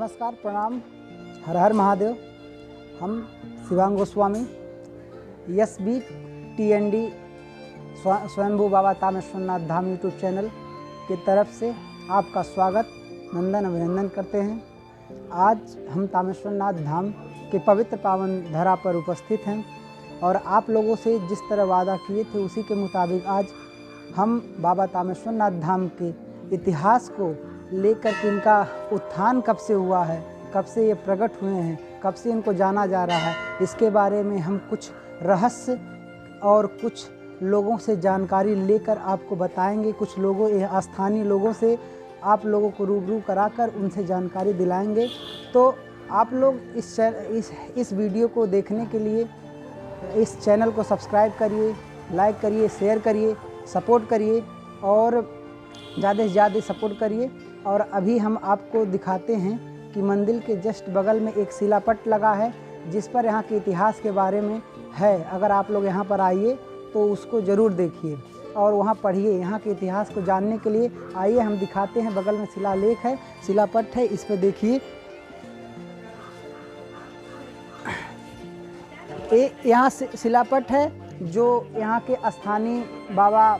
नमस्कार, प्रणाम, हर हर महादेव। हम शिवांग गोस्वामी SB TND स्वयंभू बाबा तामेश्वरनाथ धाम यूट्यूब चैनल की तरफ से आपका स्वागत, नंदन अभिनंदन करते हैं। आज हम तामेश्वरनाथ धाम के पवित्र पावन धरा पर उपस्थित हैं और आप लोगों से जिस तरह वादा किए थे उसी के मुताबिक आज हम बाबा तामेश्वरनाथ धाम के इतिहास को लेकर के इनका उत्थान कब से हुआ है, कब से ये प्रकट हुए हैं, कब से इनको जाना जा रहा है, इसके बारे में हम कुछ रहस्य और कुछ लोगों से जानकारी लेकर आपको बताएंगे। कुछ लोगों स्थानीय लोगों से आप लोगों को रूबरू कराकर उनसे जानकारी दिलाएंगे। तो आप लोग इस वीडियो को देखने के लिए इस चैनल को सब्सक्राइब करिए, लाइक करिए, शेयर करिए, सपोर्ट करिए और ज़्यादा से ज़्यादा सपोर्ट करिए। और अभी हम आपको दिखाते हैं कि मंदिर के जस्ट बगल में एक शिलापट लगा है जिस पर यहाँ के इतिहास के बारे में है। अगर आप लोग यहाँ पर आइए तो उसको ज़रूर देखिए और वहाँ पढ़िए। यहाँ के इतिहास को जानने के लिए आइए, हम दिखाते हैं। बगल में शिलालेख है, शिलापट है, इस पर देखिए। यहाँ शिलापट है जो यहाँ के स्थानीय बाबा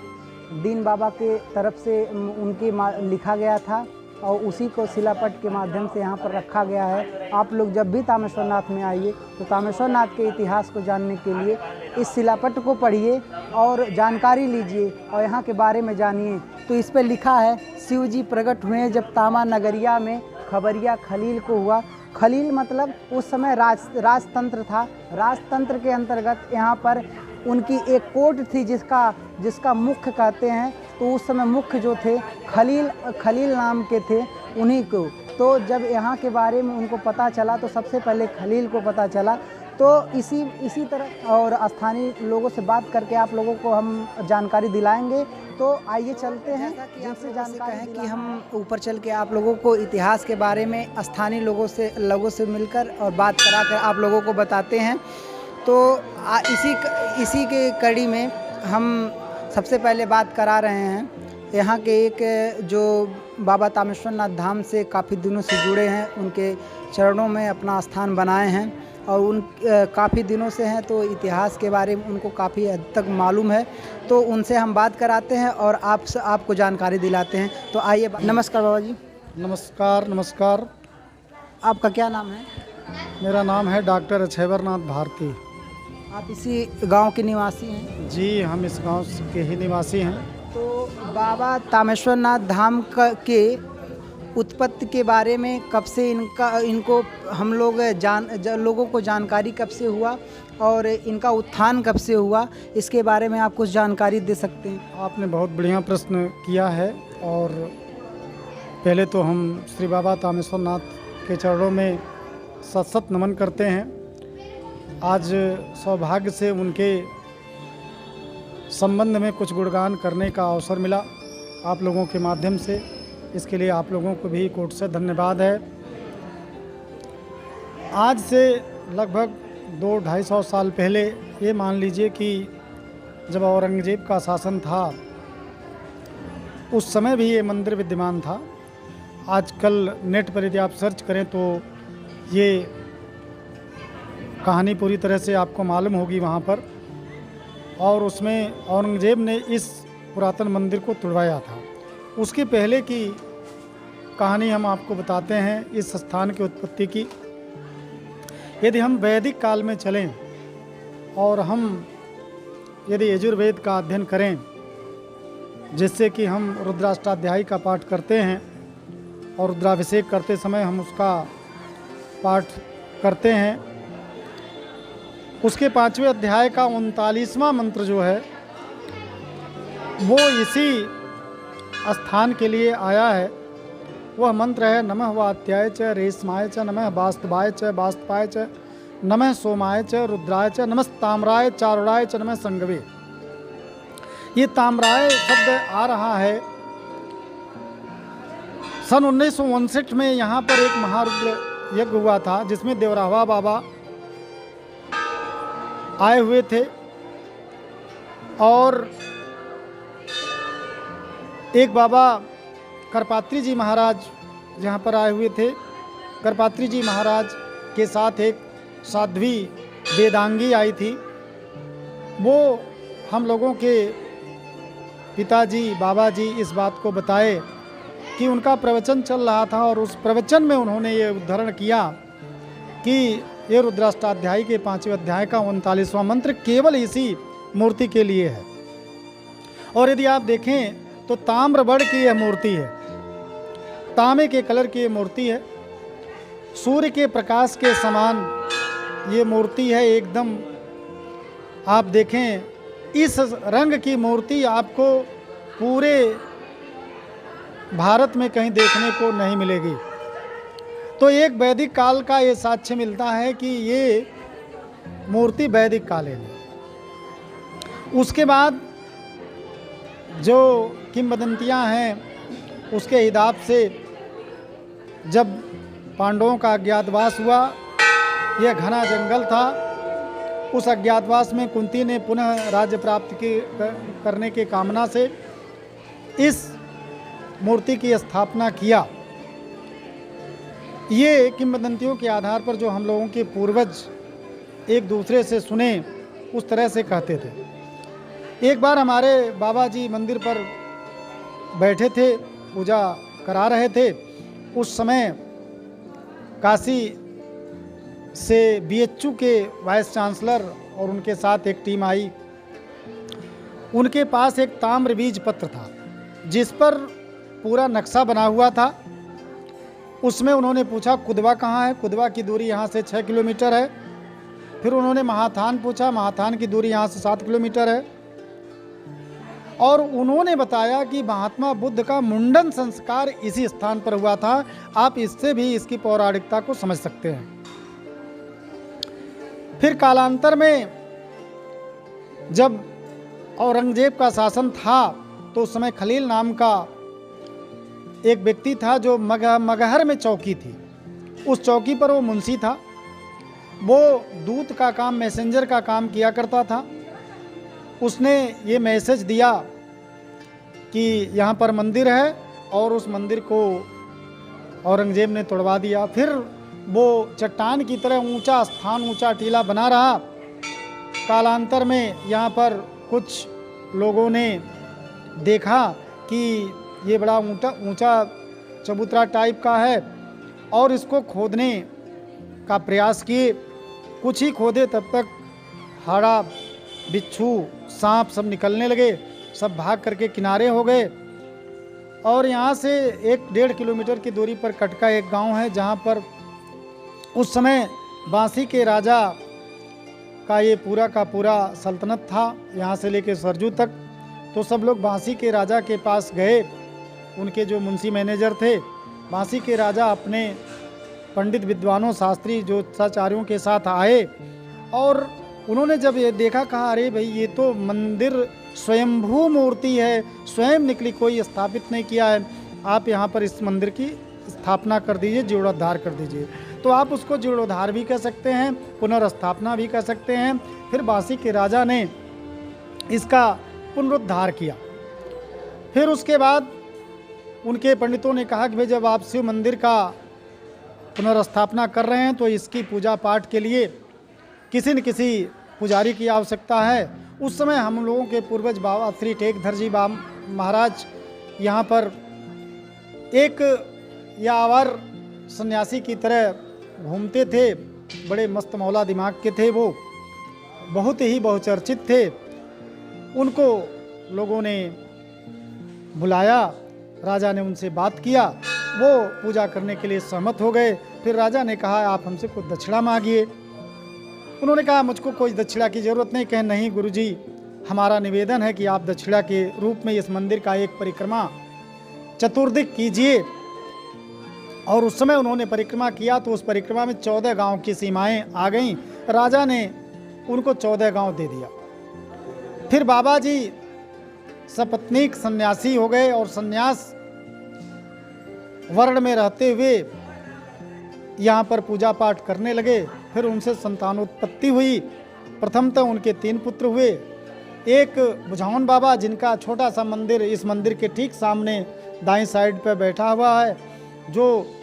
दीन बाबा के तरफ से उनके लिखा गया था और उसी को शिलापट के माध्यम से यहाँ पर रखा गया है। आप लोग जब भी तामेश्वरनाथ में आइए तो तामेश्वरनाथ के इतिहास को जानने के लिए इस शिलापट को पढ़िए और जानकारी लीजिए और यहाँ के बारे में जानिए। तो इस पर लिखा है, शिव जी प्रकट हुए जब तामा नगरिया में खबरिया खलील को हुआ। खलील मतलब उस समय राजतंत्र था। राजतंत्र के अंतर्गत यहाँ पर उनकी एक कोर्ट थी जिसका मुख्य कहते हैं। तो उस समय मुख्य जो थे खलील नाम के थे उन्हीं को। तो जब यहाँ के बारे में उनको पता चला तो सबसे पहले खलील को पता चला। तो इसी तरह और स्थानीय लोगों से बात करके आप लोगों को हम जानकारी दिलाएंगे। तो आइए चलते हैं, जिनसे जानकारी है कि हम ऊपर चल के आप लोगों को इतिहास के बारे में स्थानीय लोगों से मिलकर और बात कराकर आप लोगों को बताते हैं। तो इसी के कड़ी में हम सबसे पहले बात करा रहे हैं यहाँ के एक जो बाबा तामेश्वरनाथ धाम से काफ़ी दिनों से जुड़े हैं, उनके चरणों में अपना स्थान बनाए हैं और उन काफ़ी दिनों से हैं। तो इतिहास के बारे में उनको काफ़ी हद तक मालूम है। तो उनसे हम बात कराते हैं और आपको जानकारी दिलाते हैं। तो आइए। नमस्कार बाबा जी। नमस्कार। नमस्कार। आपका क्या नाम है? मेरा नाम है डॉक्टर अक्षयवरनाथ भारती। आप इसी गांव के निवासी हैं? जी, हम इस गांव के ही निवासी हैं। तो बाबा तामेश्वरनाथ धाम के उत्पत्ति के बारे में कब से इनको हम लोग लोगों को जानकारी कब से हुआ और इनका उत्थान कब से हुआ, इसके बारे में आप कुछ जानकारी दे सकते हैं? आपने बहुत बढ़िया प्रश्न किया है। और पहले तो हम श्री बाबा तामेश्वरनाथ के चरणों में सत नमन करते हैं। आज सौभाग्य से उनके संबंध में कुछ गुणगान करने का अवसर मिला आप लोगों के माध्यम से। इसके लिए आप लोगों को भी कोटि से धन्यवाद है। आज से लगभग 200-250 साल पहले ये मान लीजिए कि जब औरंगजेब का शासन था उस समय भी ये मंदिर विद्यमान था। आजकल नेट पर यदि आप सर्च करें तो ये कहानी पूरी तरह से आपको मालूम होगी वहाँ पर। और उसमें औरंगजेब ने इस पुरातन मंदिर को तुड़वाया था। उसके पहले की कहानी हम आपको बताते हैं इस स्थान की उत्पत्ति की। यदि हम वैदिक काल में चलें और हम यदि यजुर्वेद का अध्ययन करें, जिससे कि हम रुद्राष्टाध्यायी का पाठ करते हैं और रुद्राभिषेक करते समय हम उसका पाठ करते हैं, उसके 5वें अध्याय का 39वां मंत्र जो है वो इसी स्थान के लिए आया है। वह मंत्र है, नमः वात्याय च रेशमाय च, नमः वास्तवाय च वास्तवाय च, नमः सोमाय च रुद्राय च, नमस्ताम्राय चारुणाय च, नमः संगवे। ये ताम्राय शब्द आ रहा है सन 1959 में। यहाँ पर एक महारुद्र यज्ञ हुआ था जिसमें देवरावा बाबा आए हुए थे और एक बाबा करपात्री जी महाराज यहाँ पर आए हुए थे। करपात्री जी महाराज के साथ एक साध्वी वेदांगी आई थी। वो हम लोगों के पिताजी बाबा जी इस बात को बताए कि उनका प्रवचन चल रहा था और उस प्रवचन में उन्होंने ये उद्धरण किया कि ये रुद्राष्टाध्यायी के 5वें अध्याय का 39वां मंत्र केवल इसी मूर्ति के लिए है। और यदि आप देखें तो ताम्रबड़ की यह मूर्ति है, तांबे के कलर की ये मूर्ति है, सूर्य के प्रकाश के समान ये मूर्ति है एकदम। आप देखें इस रंग की मूर्ति आपको पूरे भारत में कहीं देखने को नहीं मिलेगी। तो एक वैदिक काल का ये साक्ष्य मिलता है कि ये मूर्ति वैदिक कालीन है। उसके बाद जो किंवदंतियाँ हैं उसके हिसाब से जब पांडवों का अज्ञातवास हुआ, यह घना जंगल था, उस अज्ञातवास में कुंती ने पुनः राज्य प्राप्त करने के कामना से इस मूर्ति की स्थापना किया। ये किंवदंतियों के आधार पर जो हम लोगों के पूर्वज एक दूसरे से सुने उस तरह से कहते थे। एक बार हमारे बाबा जी मंदिर पर बैठे थे, पूजा करा रहे थे। उस समय काशी से बीएचयू के वाइस चांसलर और उनके साथ एक टीम आई। उनके पास एक ताम्र बीज पत्र था जिस पर पूरा नक्शा बना हुआ था। उसमें उन्होंने पूछा कुदवा कहाँ है, कुदवा की दूरी यहाँ से 6 किलोमीटर है। फिर उन्होंने महाथान पूछा, महाथान की दूरी यहाँ से 7 किलोमीटर है। और उन्होंने बताया कि महात्मा बुद्ध का मुंडन संस्कार इसी स्थान पर हुआ था। आप इससे भी इसकी पौराणिकता को समझ सकते हैं। फिर कालांतर में जब औरंगजेब का शासन था तो उस समय खलील नाम का एक व्यक्ति था जो मगहर में चौकी थी। उस चौकी पर वो मुंशी था। वो दूत का काम, मैसेंजर का काम किया करता था। उसने ये मैसेज दिया कि यहाँ पर मंदिर है और उस मंदिर को औरंगजेब ने तोड़वा दिया। फिर वो चट्टान की तरह ऊंचा स्थान, ऊंचा टीला बना रहा। कालांतर में यहाँ पर कुछ लोगों ने देखा कि ये बड़ा ऊंचा चबूतरा टाइप का है और इसको खोदने का प्रयास किए। कुछ ही खोदे तब तक हाड़ा, बिच्छू, सांप सब निकलने लगे। सब भाग करके किनारे हो गए। और यहाँ से 1-1.5 किलोमीटर की दूरी पर कटका एक गांव है जहाँ पर उस समय बांसी के राजा का ये पूरा का पूरा सल्तनत था, यहाँ से लेके सरजू तक। तो सब लोग बांसी के राजा के पास गए। उनके जो मुंशी मैनेजर थे, बांसी के राजा अपने पंडित विद्वानों, शास्त्री, ज्योतिषाचार्यों के साथ आए और उन्होंने जब ये देखा, कहा अरे भाई ये तो मंदिर स्वयंभू मूर्ति है, स्वयं निकली, कोई स्थापित नहीं किया है। आप यहाँ पर इस मंदिर की स्थापना कर दीजिए, जीर्णोद्धार कर दीजिए। तो आप उसको जीर्णोद्धार भी कह सकते हैं, पुनर्स्थापना भी कह सकते हैं। फिर बांसी के राजा ने इसका पुनरुद्धार किया। फिर उसके बाद उनके पंडितों ने कहा कि भाई जब आप शिव मंदिर का पुनर्स्थापना कर रहे हैं तो इसकी पूजा पाठ के लिए किसी न किसी पुजारी की आवश्यकता है। उस समय हम लोगों के पूर्वज बाबा श्री टेकधर जी महाराज यहाँ पर एक यावर सन्यासी की तरह घूमते थे। बड़े मस्त मौला दिमाग के थे, वो बहुत ही बहुचर्चित थे। उनको लोगों ने बुलाया, राजा ने उनसे बात किया, वो पूजा करने के लिए सहमत हो गए। फिर राजा ने कहा आप हमसे कुछ दक्षिणा मांगिए। उन्होंने कहा मुझको कोई दक्षिणा की ज़रूरत नहीं। कहे नहीं गुरुजी, हमारा निवेदन है कि आप दक्षिणा के रूप में इस मंदिर का एक परिक्रमा चतुर्दिक कीजिए। और उस समय उन्होंने परिक्रमा किया तो उस परिक्रमा में 14 गांव की सीमाएं आ गईं। राजा ने उनको 14 गांव दे दिया। फिर बाबा जी सपत्नीक सन्यासी हो गए और सन्यास वर्ण में रहते हुए यहाँ पर पूजा पाठ करने लगे। फिर उनसे संतानोत्पत्ति हुई। प्रथमतः उनके 3 पुत्र हुए। एक बुझावन बाबा, जिनका छोटा सा मंदिर इस मंदिर के ठीक सामने दाईं साइड पर बैठा हुआ है, जो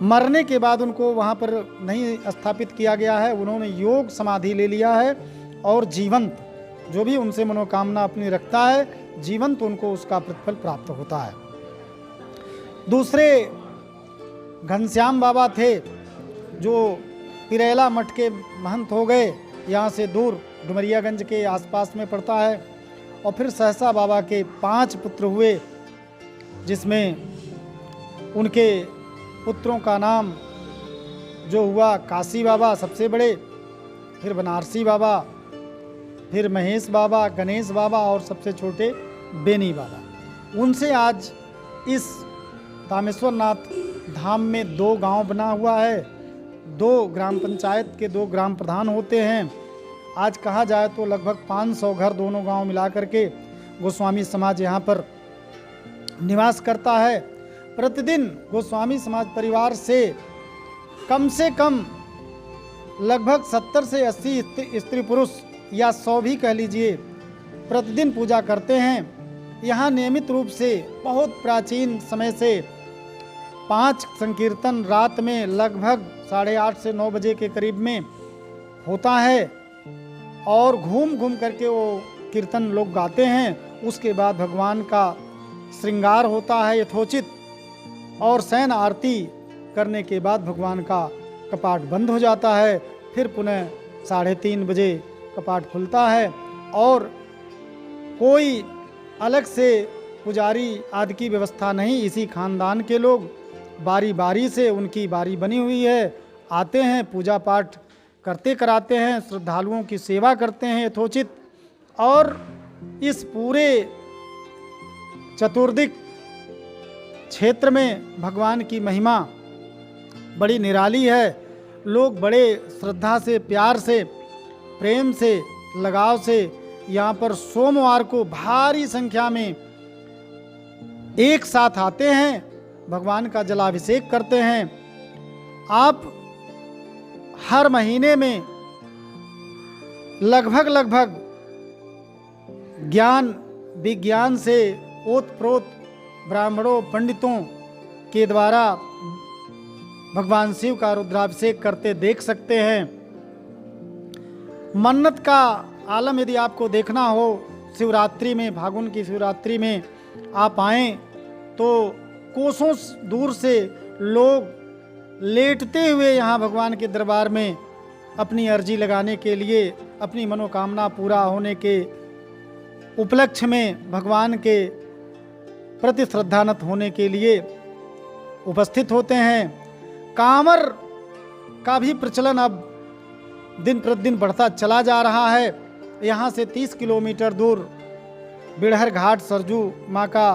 मरने के बाद उनको वहाँ पर नहीं स्थापित किया गया है, उन्होंने योग समाधि ले लिया है और जीवंत जो भी उनसे मनोकामना अपनी रखता है जीवंत उनको उसका प्रतिफल प्राप्त होता है। दूसरे घनश्याम बाबा थे जो पिरेला मठ के महंत हो गए, यहाँ से दूर डुमरियागंज के आसपास में पड़ता है। और फिर सहसा बाबा के 5 पुत्र हुए, जिसमें उनके पुत्रों का नाम जो हुआ काशी बाबा सबसे बड़े, फिर बनारसी बाबा, फिर महेश बाबा, गणेश बाबा और सबसे छोटे बेनी बाबा। उनसे आज इस तामेश्वर नाथ धाम में 2 गांव बना हुआ है, 2 ग्राम पंचायत के 2 ग्राम प्रधान होते हैं। आज कहा जाए तो लगभग 500 घर दोनों गांव मिला करके गोस्वामी समाज यहाँ पर निवास करता है। प्रतिदिन गोस्वामी समाज परिवार से कम लगभग 70 से 80 स्त्री पुरुष या 100 भी कह लीजिए प्रतिदिन पूजा करते हैं। यहाँ नियमित रूप से बहुत प्राचीन समय से 5 संकीर्तन रात में लगभग 8:30 से 9 बजे के करीब में होता है और घूम घूम करके वो कीर्तन लोग गाते हैं। उसके बाद भगवान का श्रृंगार होता है यथोचित और शयन आरती करने के बाद भगवान का कपाट बंद हो जाता है। फिर पुनः 3:30 बजे कपाट खुलता है और कोई अलग से पुजारी आदि की व्यवस्था नहीं, इसी खानदान के लोग बारी बारी से, उनकी बारी बनी हुई है, आते हैं, पूजा पाठ करते कराते हैं, श्रद्धालुओं की सेवा करते हैं यथोचित। और इस पूरे चतुर्दिक क्षेत्र में भगवान की महिमा बड़ी निराली है। लोग बड़े श्रद्धा से, प्यार से, प्रेम से, लगाव से यहाँ पर सोमवार को भारी संख्या में एक साथ आते हैं, भगवान का जलाभिषेक करते हैं। आप हर महीने में लगभग ज्ञान विज्ञान से ओतप्रोत ब्राह्मणों पंडितों के द्वारा भगवान शिव का रुद्राभिषेक करते देख सकते हैं। मन्नत का आलम यदि आपको देखना हो, शिवरात्रि में, फागुन की शिवरात्रि में आप आएं तो कोसों दूर से लोग लेटते हुए यहाँ भगवान के दरबार में अपनी अर्जी लगाने के लिए, अपनी मनोकामना पूरा होने के उपलक्ष्य में भगवान के प्रति श्रद्धानत होने के लिए उपस्थित होते हैं। कांवर का भी प्रचलन अब दिन प्रतिदिन बढ़ता चला जा रहा है। यहाँ से 30 किलोमीटर दूर बिड़हर घाट सरजू माँ का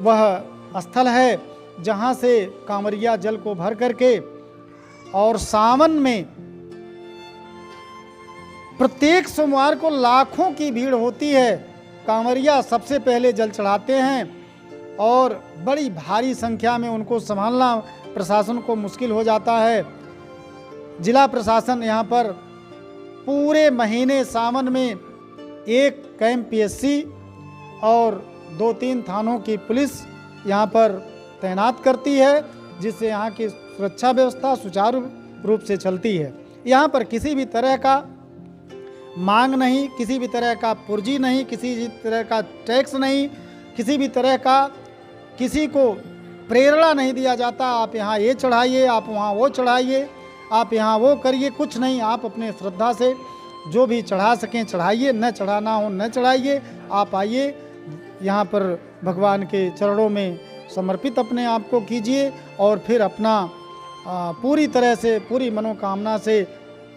वह स्थल है जहाँ से कांवरिया जल को भर करके और सावन में प्रत्येक सोमवार को लाखों की भीड़ होती है। कांवरिया सबसे पहले जल चढ़ाते हैं और बड़ी भारी संख्या में उनको संभालना प्रशासन को मुश्किल हो जाता है। जिला प्रशासन यहाँ पर पूरे महीने सावन में 1 कैंप पीएससी और 2-3 थानों की पुलिस यहाँ पर तैनात करती है, जिससे यहाँ की सुरक्षा व्यवस्था सुचारू रूप से चलती है। यहाँ पर किसी भी तरह का मांग नहीं, किसी भी तरह का पुर्जी नहीं, किसी भी तरह का टैक्स नहीं, किसी भी तरह का किसी को प्रेरणा नहीं दिया जाता आप यहाँ ये चढ़ाइए, आप वहाँ वो चढ़ाइए, आप यहाँ वो करिए, कुछ नहीं। आप अपने श्रद्धा से जो भी चढ़ा सकें चढ़ाइए, न चढ़ाना हो न चढ़ाइए। आप आइए यहाँ पर भगवान के चरणों में समर्पित अपने आप को कीजिए और फिर अपना पूरी तरह से, पूरी मनोकामना से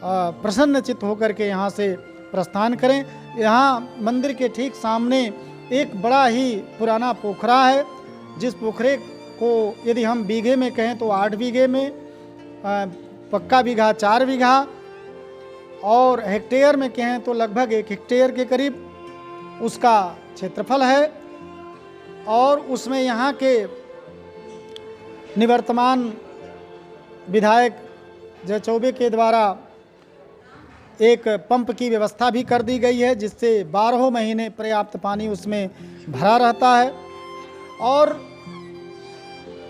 प्रसन्न चित्त होकर के यहाँ से प्रस्थान करें। यहाँ मंदिर के ठीक सामने एक बड़ा ही पुराना पोखरा है, जिस पोखरे को यदि हम बीघे में कहें तो 8 बीघे में, पक्का बीघा 4 बीघा और हेक्टेयर में कहें तो लगभग 1 हेक्टेयर के करीब उसका क्षेत्रफल है। और उसमें यहाँ के निवर्तमान विधायक जय चौबे के द्वारा एक पंप की व्यवस्था भी कर दी गई है, जिससे 12 महीने पर्याप्त पानी उसमें भरा रहता है। और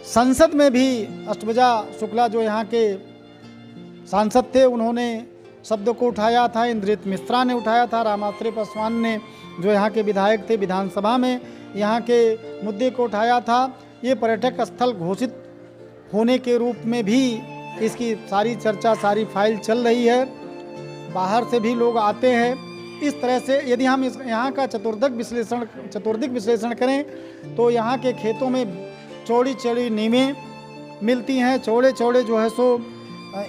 संसद में भी अष्टभुजा शुक्ला जो यहाँ के सांसद थे, उन्होंने शब्द को उठाया था। इंद्रजीत मिश्रा ने उठाया था। रामाश्रय पासवान ने जो यहाँ के विधायक थे, विधानसभा में यहाँ के मुद्दे को उठाया था। ये पर्यटक स्थल घोषित होने के रूप में भी इसकी सारी चर्चा, सारी फाइल चल रही है। बाहर से भी लोग आते हैं। इस तरह से यदि हम यहाँ का चतुर्दिक विश्लेषण करें तो यहाँ के खेतों में चौड़ी चौड़ी नीमें मिलती हैं, चौड़े चौड़े जो है सो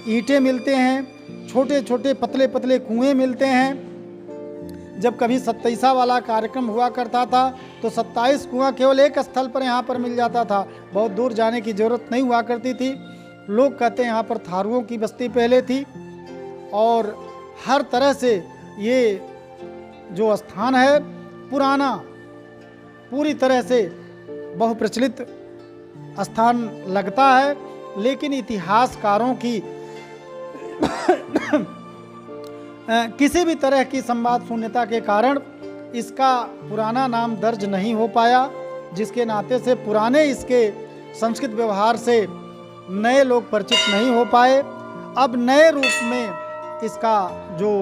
ईंटें मिलते हैं, छोटे छोटे पतले पतले कुएं मिलते हैं। जब कभी 27 वाला कार्यक्रम हुआ करता था तो 27 कुआं केवल एक स्थल पर यहाँ पर मिल जाता था, बहुत दूर जाने की ज़रूरत नहीं हुआ करती थी। लोग कहते हैं यहाँ पर थारुओं की बस्ती पहले थी और हर तरह से ये जो स्थान है पुराना, पूरी तरह से बहुप्रचलित स्थान लगता है। लेकिन इतिहासकारों की किसी भी तरह की संवाद शून्यता के कारण इसका पुराना नाम दर्ज नहीं हो पाया, जिसके नाते से पुराने इसके संस्कृत व्यवहार से नए लोग परिचित नहीं हो पाए। अब नए रूप में इसका जो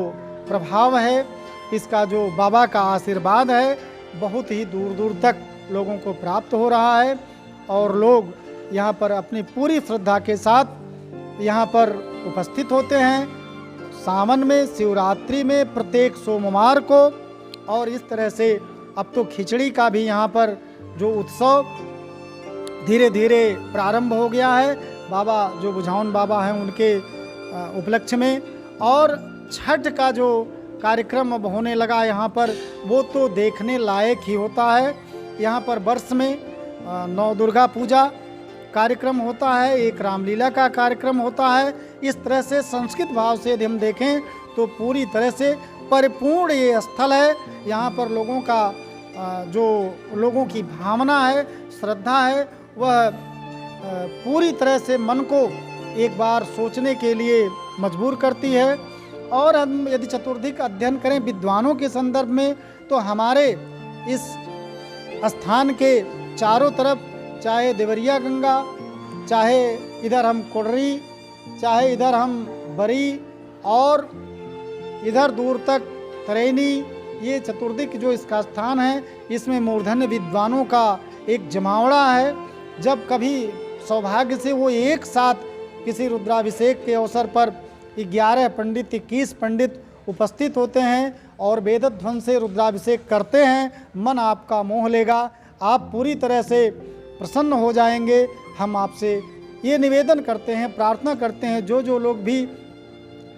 प्रभाव है, इसका जो बाबा का आशीर्वाद है, बहुत ही दूर दूर तक लोगों को प्राप्त हो रहा है और लोग यहाँ पर अपनी पूरी श्रद्धा के साथ यहाँ पर उपस्थित होते हैं। सावन में, शिवरात्रि में, प्रत्येक सोमवार को, और इस तरह से अब तो खिचड़ी का भी यहाँ पर जो उत्सव धीरे धीरे प्रारंभ हो गया है, बाबा जो बुझाउन बाबा हैं उनके उपलक्ष्य में। और छठ का जो कार्यक्रम अब होने लगा यहाँ पर, वो तो देखने लायक ही होता है। यहाँ पर वर्ष में 9 दुर्गा पूजा कार्यक्रम होता है, एक रामलीला का कार्यक्रम होता है। इस तरह से संस्कृत भाव से यदि हम देखें तो पूरी तरह से परिपूर्ण ये स्थल है। यहाँ पर लोगों का जो लोगों की भावना है, श्रद्धा है, वह पूरी तरह से मन को एक बार सोचने के लिए मजबूर करती है। और हम यदि चतुर्दिक अध्ययन करें विद्वानों के संदर्भ में, तो हमारे इस स्थान के चारों तरफ, चाहे देवरिया गंगा, चाहे इधर हम कोडरी, चाहे इधर हम बरी और इधर दूर तक तरेनी, ये चतुर्दिक जो इसका स्थान है, इसमें मूर्धन्य विद्वानों का एक जमावड़ा है। जब कभी सौभाग्य से वो एक साथ किसी रुद्राभिषेक के अवसर पर 11 पंडित, 21 पंडित उपस्थित होते हैं और वेदध्वन से रुद्राभिषेक करते हैं, मन आपका मोह लेगा, आप पूरी तरह से प्रसन्न हो जाएंगे। हम आपसे ये निवेदन करते हैं, प्रार्थना करते हैं, जो लोग भी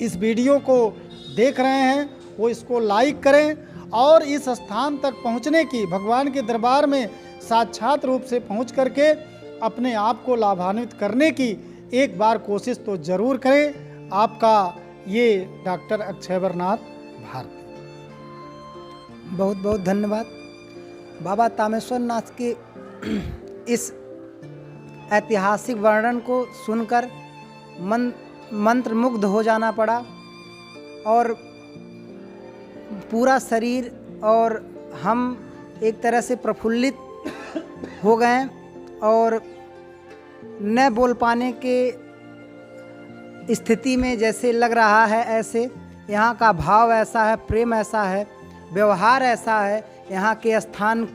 इस वीडियो को देख रहे हैं वो इसको लाइक करें और इस स्थान तक पहुंचने की, भगवान के दरबार में साक्षात रूप से पहुंच करके अपने आप को लाभान्वित करने की एक बार कोशिश तो ज़रूर करें। आपका ये डॉक्टर अक्षयवरनाथ भारती। बहुत बहुत धन्यवाद। बाबा तामेश्वर नाथ के इस ऐतिहासिक वर्णन को सुनकर मंत्रमुग्ध हो जाना पड़ा और पूरा शरीर और हम एक तरह से प्रफुल्लित हो गए और न बोल पाने के स्थिति में जैसे लग रहा है। ऐसे यहाँ का भाव ऐसा है, प्रेम ऐसा है, व्यवहार ऐसा है, यहाँ के स्थान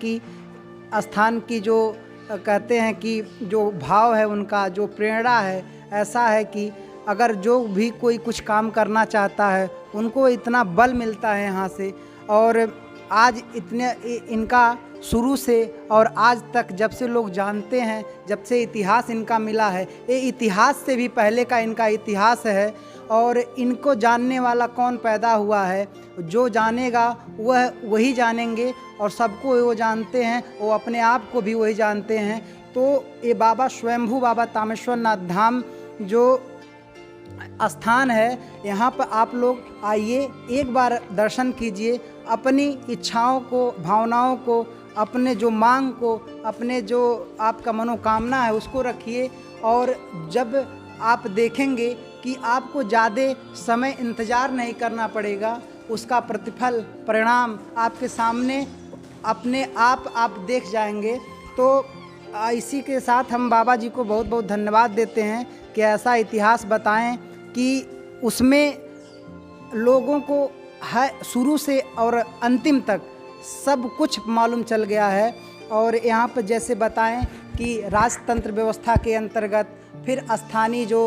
की जो कहते हैं कि जो भाव है उनका, जो प्रेरणा है, ऐसा है कि अगर जो भी कोई कुछ काम करना चाहता है उनको इतना बल मिलता है यहाँ से। और आज इतने इनका शुरू से और आज तक जब से लोग जानते हैं, जब से इतिहास इनका मिला है, ये इतिहास से भी पहले का इनका इतिहास है। और इनको जानने वाला कौन पैदा हुआ है? जो जानेगा वह वही जानेंगे और सबको वो जानते हैं, वो अपने आप को भी वही जानते हैं। तो ये बाबा स्वयंभू बाबा तामेश्वर नाथ धाम जो स्थान है, यहाँ पर आप लोग आइए, एक बार दर्शन कीजिए, अपनी इच्छाओं को, भावनाओं को, अपने जो मांग को, अपने जो आपका मनोकामना है उसको रखिए। और जब आप देखेंगे कि आपको ज़्यादा समय इंतज़ार नहीं करना पड़ेगा, उसका प्रतिफल, परिणाम आपके सामने अपने आप देख जाएंगे। तो इसी के साथ हम बाबा जी को बहुत बहुत धन्यवाद देते हैं कि ऐसा इतिहास बताएं कि उसमें लोगों को है शुरू से और अंतिम तक सब कुछ मालूम चल गया है। और यहाँ पर जैसे बताएं कि राजतंत्र व्यवस्था के अंतर्गत फिर स्थानीय जो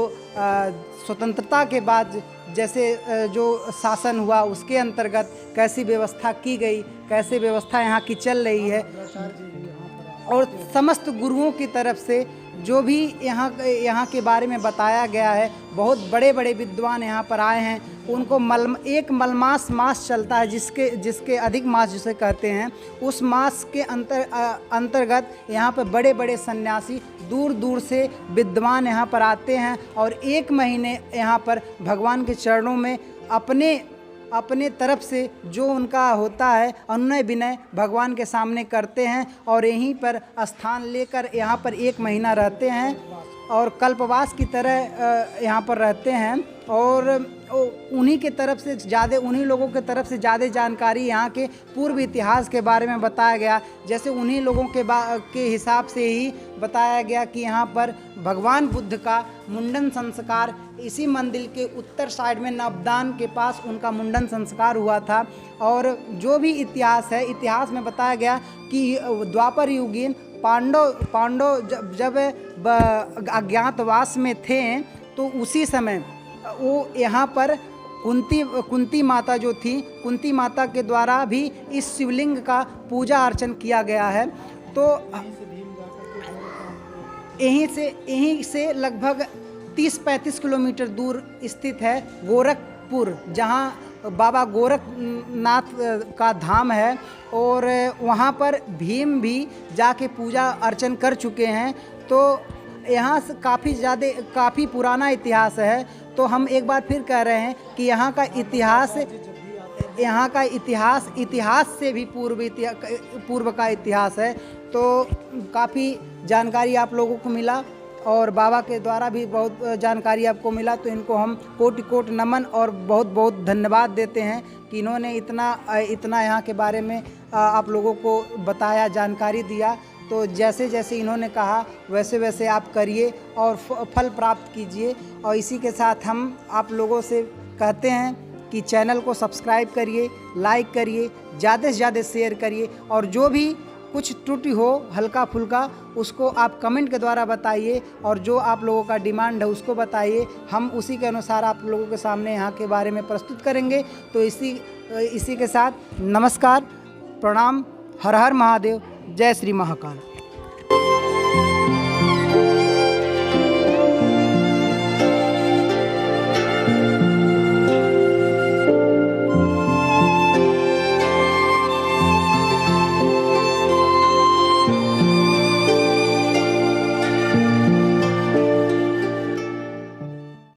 स्वतंत्रता के बाद जैसे जो शासन हुआ उसके अंतर्गत कैसी व्यवस्था की गई, कैसे व्यवस्था यहाँ की चल रही है, और समस्त गुरुओं की तरफ से जो भी यहाँ के बारे में बताया गया है। बहुत बड़े बड़े विद्वान यहाँ पर आए हैं, उनको एक मलमास मास चलता है जिसके अधिक मास जिसे कहते हैं, उस मास के अंतर्गत यहाँ पर बड़े बड़े सन्यासी दूर दूर से विद्वान यहाँ पर आते हैं और 1 महीने यहाँ पर भगवान के चरणों में अपने तरफ से जो उनका होता है अनुनय विनय भगवान के सामने करते हैं और यहीं पर स्थान लेकर यहाँ पर 1 महीना रहते हैं और कल्पवास की तरह यहाँ पर रहते हैं। और उन्हीं के तरफ से ज़्यादा उन्हीं लोगों के तरफ से ज़्यादा जानकारी यहाँ के पूर्व इतिहास के बारे में बताया गया। जैसे उन्हीं लोगों के हिसाब से ही बताया गया कि यहाँ पर भगवान बुद्ध का मुंडन संस्कार इसी मंदिर के उत्तर साइड में नवदान के पास उनका मुंडन संस्कार हुआ था। और जो भी इतिहास है, इतिहास में बताया गया कि द्वापर युगीन पांडव जब अज्ञातवास में थे तो उसी समय वो यहाँ पर कुंती माता जो थी, कुंती माता के द्वारा भी इस शिवलिंग का पूजा अर्चन किया गया है। तो यहीं से लगभग 30-35 किलोमीटर दूर स्थित है गोरखपुर, जहाँ बाबा गोरखनाथ का धाम है और वहाँ पर भीम भी जाके पूजा अर्चन कर चुके हैं। तो यहाँ से काफ़ी पुराना इतिहास है। तो हम एक बार फिर कह रहे हैं कि यहाँ का इतिहास से भी पूर्व का इतिहास है। तो काफ़ी जानकारी आप लोगों को मिला और बाबा के द्वारा भी बहुत जानकारी आपको मिला। तो इनको हम कोटि नमन और बहुत बहुत धन्यवाद देते हैं कि इन्होंने इतना यहाँ के बारे में आप लोगों को बताया, जानकारी दिया। तो जैसे जैसे इन्होंने कहा वैसे वैसे आप करिए और फल प्राप्त कीजिए। और इसी के साथ हम आप लोगों से कहते हैं कि चैनल को सब्सक्राइब करिए, लाइक करिए, ज़्यादा से ज़्यादा शेयर करिए और जो भी कुछ त्रुटि हो हल्का फुल्का उसको आप कमेंट के द्वारा बताइए और जो आप लोगों का डिमांड है उसको बताइए। हम उसी के अनुसार आप लोगों के सामने यहाँ के बारे में प्रस्तुत करेंगे। तो इसी के साथ नमस्कार, प्रणाम, हर हर महादेव, जय श्री महाकाल।